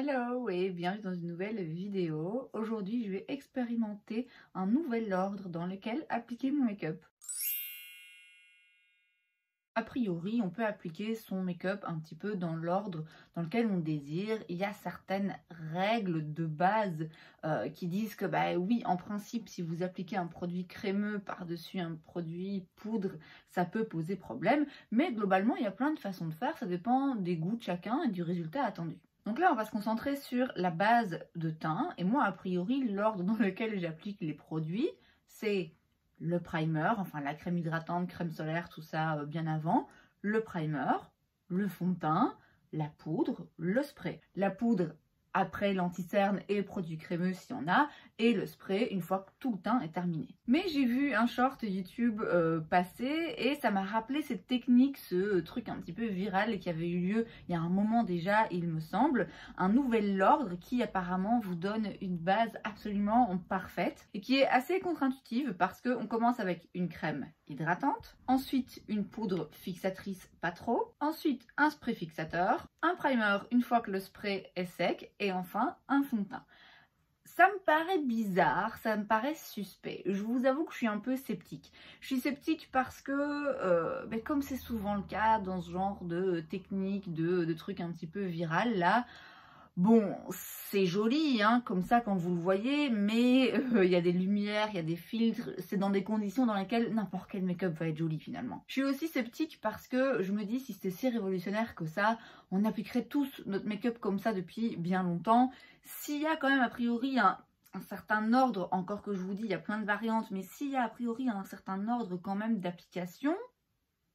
Hello et bienvenue dans une nouvelle vidéo. Aujourd'hui, je vais expérimenter un nouvel ordre dans lequel appliquer mon make-up. A priori, on peut appliquer son make-up un petit peu dans l'ordre dans lequel on désire. Il y a certaines règles de base qui disent que oui, en principe, si vous appliquez un produit crémeux par-dessus un produit poudre, ça peut poser problème. Mais globalement, il y a plein de façons de faire. Ça dépend des goûts de chacun et du résultat attendu. Donc là, on va se concentrer sur la base de teint. Et moi, a priori, l'ordre dans lequel j'applique les produits, c'est le primer, enfin la crème hydratante, crème solaire, tout ça bien avant, le primer, le fond de teint, la poudre, le spray. La poudre après l'anti-cerne et le produit crémeux s'il y en a, et le spray une fois que tout le teint est terminé. Mais j'ai vu un short YouTube passer et ça m'a rappelé cette technique, ce truc un petit peu viral qui avait eu lieu il y a un moment déjà, il me semble, un nouvel ordre qui apparemment vous donne une base absolument parfaite et qui est assez contre-intuitive parce qu'on commence avec une crème hydratante, ensuite une poudre fixatrice pas trop, ensuite un spray fixateur, un primer une fois que le spray est sec et enfin un fond de teint. Ça me paraît bizarre, ça me paraît suspect. Je vous avoue que je suis un peu sceptique. Je suis sceptique parce que, comme c'est souvent le cas dans ce genre de technique, de trucs un petit peu viral là, bon, c'est joli, hein, comme ça quand vous le voyez, mais il y a des lumières, il y a des filtres, c'est dans des conditions dans lesquelles n'importe quel make-up va être joli finalement. Je suis aussi sceptique parce que je me dis si c'était si révolutionnaire que ça, on appliquerait tous notre make-up comme ça depuis bien longtemps. S'il y a quand même a priori un certain ordre, encore que je vous dis, il y a plein de variantes, mais s'il y a a priori un certain ordre quand même d'application,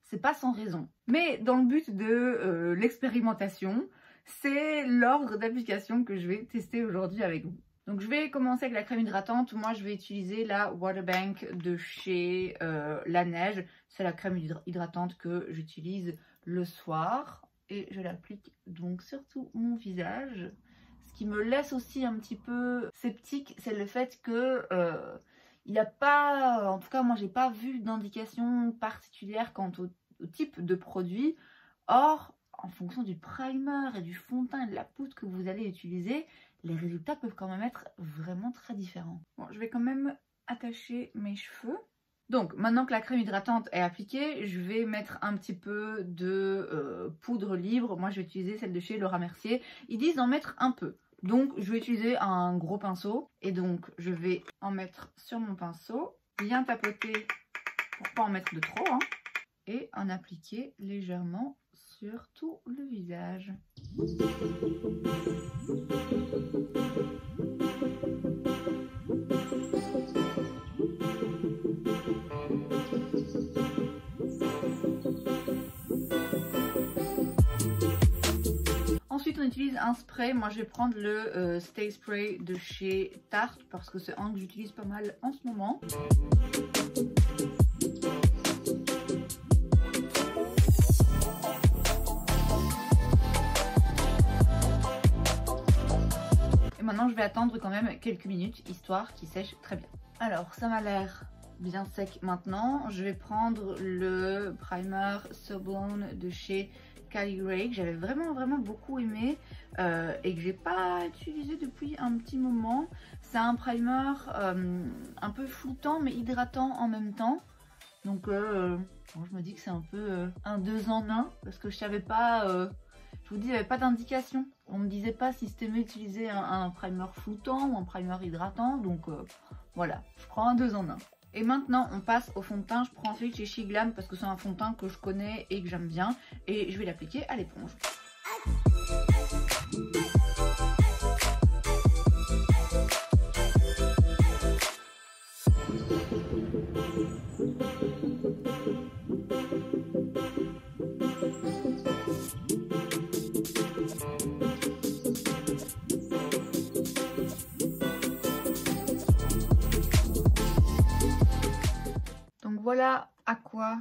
c'est pas sans raison. Mais dans le but de l'expérimentation, c'est l'ordre d'application que je vais tester aujourd'hui avec vous. Donc je vais commencer avec la crème hydratante. Moi je vais utiliser la Waterbank de chez La Neige. C'est la crème hydratante que j'utilise le soir. Et je l'applique donc sur tout mon visage. Ce qui me laisse aussi un petit peu sceptique, c'est le fait que il n'y a pas, en tout cas moi j'ai pas vu d'indication particulière quant au type de produit. Or, en fonction du primer et du fond de teint et de la poudre que vous allez utiliser, les résultats peuvent quand même être vraiment très différents. Bon, je vais quand même attacher mes cheveux. Donc, maintenant que la crème hydratante est appliquée, je vais mettre un petit peu de poudre libre. Moi, je vais utiliser celle de chez Laura Mercier. Ils disent d'en mettre un peu. Donc, je vais utiliser un gros pinceau. Et donc, je vais en mettre sur mon pinceau. Bien tapoter pour pas en mettre de trop, hein, et en appliquer légèrement sur tout le visage. Ensuite, on utilise un spray. Moi, je vais prendre le Stay Spray de chez Tarte parce que c'est un que j'utilise pas mal en ce moment. Maintenant, je vais attendre quand même quelques minutes, histoire qu'il sèche très bien. Alors, ça m'a l'air bien sec maintenant. Je vais prendre le primer Sublime de chez Cali Ray, que j'avais vraiment beaucoup aimé et que j'ai pas utilisé depuis un petit moment. C'est un primer un peu floutant mais hydratant en même temps. Donc, bon, je me dis que c'est un peu un 2 en 1 parce que je savais pas... je vous dis, il n'y avait pas d'indication. On me disait pas si c'était mieux d'utiliser un primer floutant ou un primer hydratant. Donc voilà, je prends un 2 en 1. Et maintenant, on passe au fond de teint. Je prends celui de chez Shiglam parce que c'est un fond de teint que je connais et que j'aime bien. Et je vais l'appliquer à l'éponge. Voilà à quoi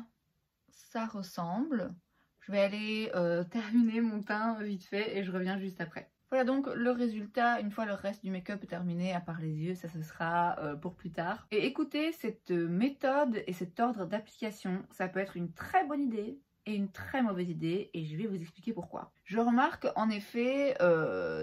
ça ressemble. Je vais aller terminer mon teint vite fait et je reviens juste après. Voilà donc le résultat une fois le reste du make-up terminé, à part les yeux, ça ce sera pour plus tard. Et écoutez, cette méthode et cet ordre d'application, ça peut être une très bonne idée est une très mauvaise idée et je vais vous expliquer pourquoi. Je remarque en effet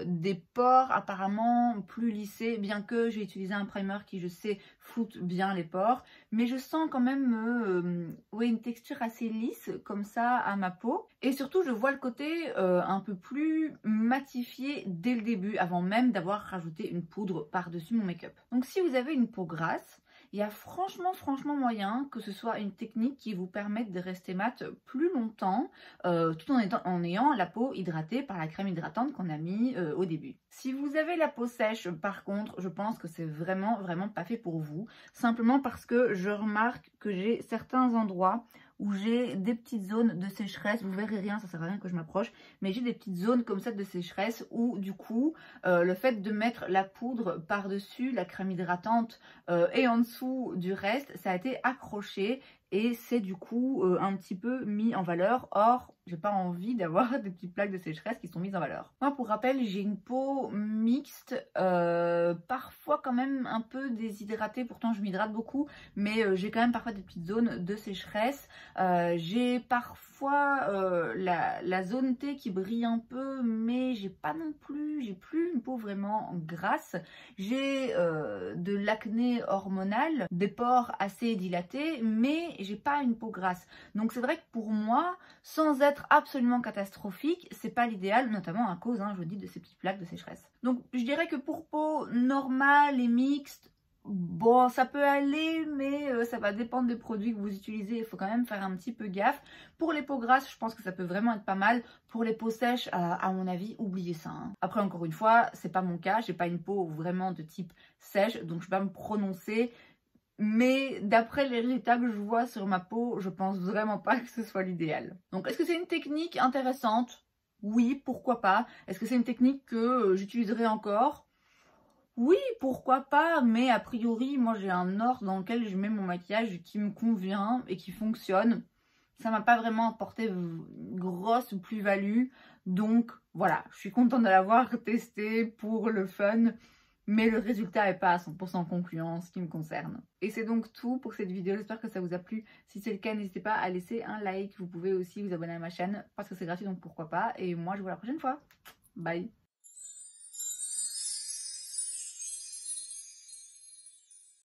des pores apparemment plus lissés, bien que j'ai utilisé un primer qui, je sais, floute bien les pores, mais je sens quand même ouais, une texture assez lisse comme ça à ma peau. Et surtout, je vois le côté un peu plus matifié dès le début, avant même d'avoir rajouté une poudre par-dessus mon make-up. Donc si vous avez une peau grasse, il y a franchement moyen que ce soit une technique qui vous permette de rester mat plus longtemps, tout en ayant la peau hydratée par la crème hydratante qu'on a mis au début. Si vous avez la peau sèche, par contre, je pense que c'est vraiment pas fait pour vous, simplement parce que je remarque que j'ai certains endroits où j'ai des petites zones de sécheresse. Vous verrez rien, ça sert à rien que je m'approche, mais j'ai des petites zones comme ça de sécheresse où du coup le fait de mettre la poudre par-dessus la crème hydratante et en dessous du reste, ça a été accroché et c'est du coup un petit peu mis en valeur. Or, j'ai pas envie d'avoir des petites plaques de sécheresse qui sont mises en valeur. Moi, pour rappel, j'ai une peau mixte, parfois quand même un peu déshydratée, pourtant je m'hydrate beaucoup, mais j'ai quand même parfois des petites zones de sécheresse. J'ai parfois la zone T qui brille un peu, mais j'ai plus une peau vraiment grasse. J'ai de l'acné hormonal, des pores assez dilatés, mais j'ai pas une peau grasse. Donc c'est vrai que pour moi, sans être absolument catastrophique, c'est pas l'idéal, notamment à cause, je vous dis, de ces petites plaques de sécheresse. Donc je dirais que pour peau normale et mixte, bon, ça peut aller, mais ça va dépendre des produits que vous utilisez. Il faut quand même faire un petit peu gaffe. Pour les peaux grasses, je pense que ça peut vraiment être pas mal. Pour les peaux sèches, à mon avis, oubliez ça. Après, encore une fois, c'est pas mon cas. J'ai pas une peau vraiment de type sèche, donc je vais pas me prononcer. Mais d'après les résultats que je vois sur ma peau, je pense vraiment pas que ce soit l'idéal. Donc, est-ce que c'est une technique intéressante? Oui, pourquoi pas. Est-ce que c'est une technique que j'utiliserai encore? Oui, pourquoi pas, mais a priori, moi j'ai un ordre dans lequel je mets mon maquillage qui me convient et qui fonctionne. Ça m'a pas vraiment apporté une grosse plus-value, donc voilà, je suis contente de l'avoir testé pour le fun, mais le résultat n'est pas à 100% concluant en ce qui me concerne. Et c'est donc tout pour cette vidéo, j'espère que ça vous a plu. Si c'est le cas, n'hésitez pas à laisser un like, vous pouvez aussi vous abonner à ma chaîne parce que c'est gratuit, donc pourquoi pas. Et moi je vous vois la prochaine fois, bye.